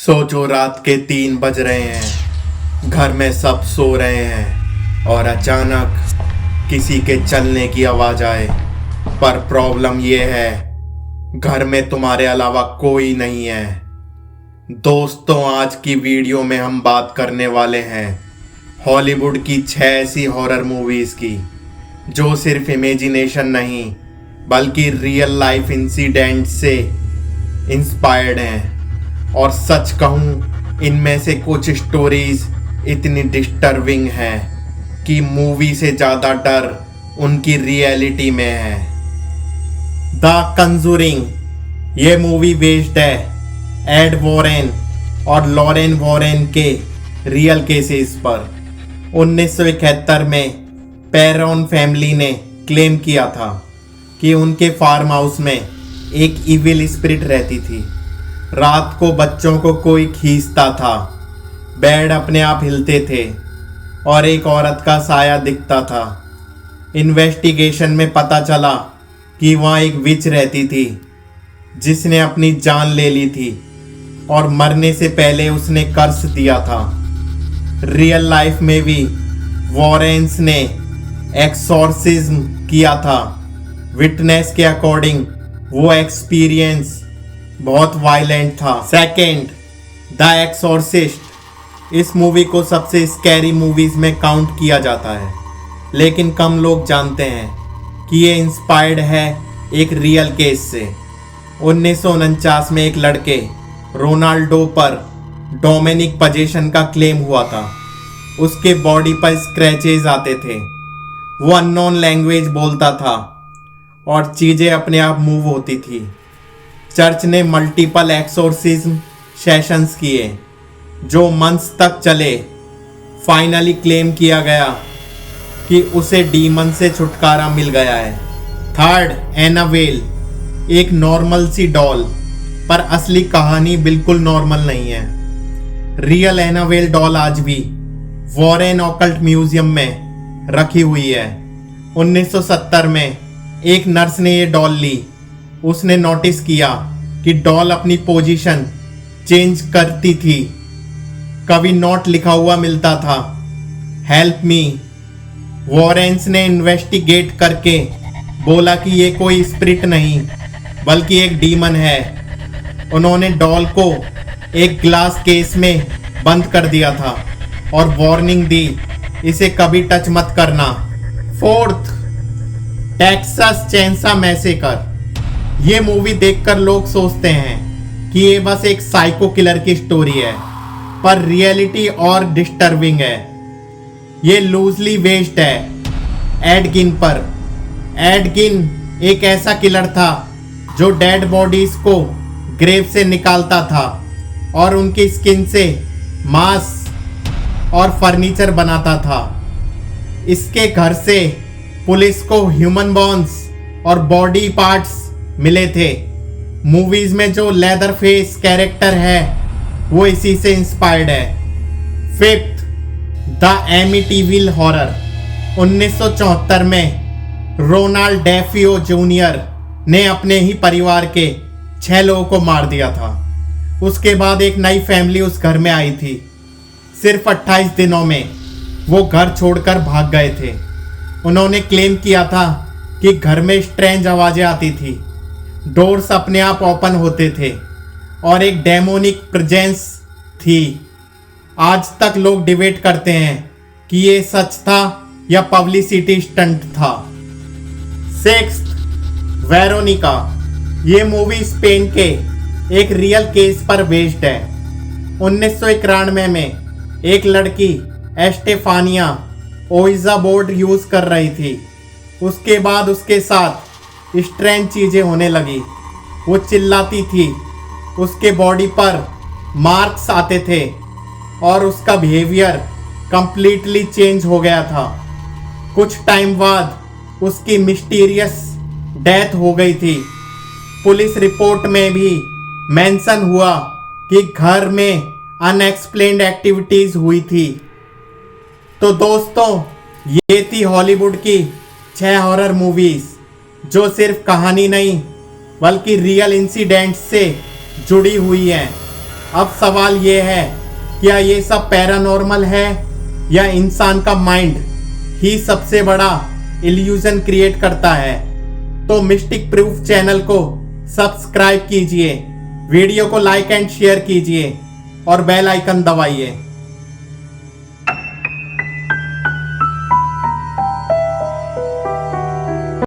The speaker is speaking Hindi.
सोचो रात के 3 बज रहे हैं, घर में सब सो रहे हैं और अचानक किसी के चलने की आवाज आए। पर प्रॉब्लम ये है, घर में तुम्हारे अलावा कोई नहीं है। दोस्तों, आज की वीडियो में हम बात करने वाले हैं हॉलीवुड की 6 ऐसी हॉरर मूवीज की जो सिर्फ इमेजिनेशन नहीं बल्कि रियल लाइफ इंसिडेंट से इंस्पायर्ड हैं। और सच कहूँ, इनमें से कुछ स्टोरीज इतनी डिस्टर्बिंग हैं कि मूवी से ज़्यादा डर उनकी रियलिटी में है। द कंजूरिंग ये मूवी बेस्ड है एड वॉरेन और लॉरेन वॉरेन के रियल केसेस पर। 1971 में पेरोन फैमिली ने क्लेम किया था कि उनके फार्म हाउस में एक इविल स्पिरिट रहती थी। रात को बच्चों को कोई खींचता था, बेड अपने आप हिलते थे और एक औरत का साया दिखता था। इन्वेस्टिगेशन में पता चला कि वहाँ एक विच रहती थी जिसने अपनी जान ले ली थी और मरने से पहले उसने कर्स दिया था। रियल लाइफ में भी वॉरेन्स ने एक्सॉर्सिज्म किया था। विटनेस के अकॉर्डिंग वो एक्सपीरियंस बहुत वायलेंट था। सेकेंड, द एक्सॉर्सिस्ट इस मूवी को सबसे स्कैरी मूवीज में काउंट किया जाता है, लेकिन कम लोग जानते हैं कि ये इंस्पायर्ड है एक रियल केस से। 1949 में एक लड़के रोनाल्डो पर डोमिनिक पजेशन का क्लेम हुआ था। उसके बॉडी पर स्क्रैचेस आते थे, वो अननोन लैंग्वेज बोलता था और चीज़ें अपने आप मूव होती थी। चर्च ने मल्टीपल एक्सोर्सिज्म सेशंस किए जो मंथ्स तक चले। फाइनली क्लेम किया गया कि उसे डीमन से छुटकारा मिल गया है। थर्ड, एनाबेल एक नॉर्मल सी डॉल, पर असली कहानी बिल्कुल नॉर्मल नहीं है। रियल एनाबेल डॉल आज भी वॉरेन ऑकल्ट म्यूजियम में रखी हुई है। 1970 में एक नर्स ने ये डॉल ली। उसने नोटिस किया कि डॉल अपनी पोजीशन चेंज करती थी। कभी नोट लिखा हुआ मिलता था, हेल्प मी। वॉरेन्स ने इन्वेस्टिगेट करके बोला कि ये कोई स्पिरिट नहीं बल्कि एक डीमन है। उन्होंने डॉल को एक ग्लास केस में बंद कर दिया था और वार्निंग दी, इसे कभी टच मत करना। फोर्थ, टेक्सास चेनसा मैसेकर ये मूवी देखकर लोग सोचते हैं कि ये बस एक साइको किलर की स्टोरी है, पर रियलिटी और डिस्टर्बिंग है। ये लूजली बेस्ड है एड गिन पर। एड गिन एक ऐसा किलर था जो डेड बॉडीज को ग्रेव से निकालता था और उनकी स्किन से मांस और फर्नीचर बनाता था। इसके घर से पुलिस को ह्यूमन बोन्स और बॉडी पार्ट्स मिले थे। मूवीज में जो लेदर फेस कैरेक्टर है वो इसी से इंस्पायर्ड है। फिफ्थ, द एमिटीविल हॉरर 1974 में रोनाल्ड डेफियो जूनियर ने अपने ही परिवार के 6 लोगों को मार दिया था। उसके बाद एक नई फैमिली उस घर में आई थी। सिर्फ 28 दिनों में वो घर छोड़कर भाग गए थे। उन्होंने क्लेम किया था कि घर में स्ट्रेंज आवाजें आती थी, डोर्स अपने आप ओपन होते थे और एक डेमोनिक प्रेजेंस थी। आज तक लोग डिबेट करते हैं कि ये सच था या पब्लिसिटी स्टंट था। सिक्स्थ, वेरोनिका ये मूवी स्पेन के एक रियल केस पर बेस्ड है। 1991 में एक लड़की एस्टेफानिया ओइजा बोर्ड यूज कर रही थी। उसके बाद उसके साथ स्ट्रेंज चीजें होने लगी। वो चिल्लाती थी, उसके बॉडी पर मार्क्स आते थे और उसका बिहेवियर कंप्लीटली चेंज हो गया था। कुछ टाइम बाद उसकी मिस्टीरियस डेथ हो गई थी। पुलिस रिपोर्ट में भी मेंशन हुआ कि घर में अनएक्सप्लेन्ड एक्टिविटीज हुई थी। तो दोस्तों, ये थी हॉलीवुड की 6 हॉरर मूवीज जो सिर्फ कहानी नहीं बल्कि रियल इंसिडेंट्स से जुड़ी हुई हैं। अब सवाल ये है, क्या ये सब पैरानॉर्मल है या इंसान का माइंड ही सबसे बड़ा इल्यूजन क्रिएट करता है? तो मिस्टिक प्रूफ चैनल को सब्सक्राइब कीजिए, वीडियो को लाइक एंड शेयर कीजिए और बेल आइकन दबाइए।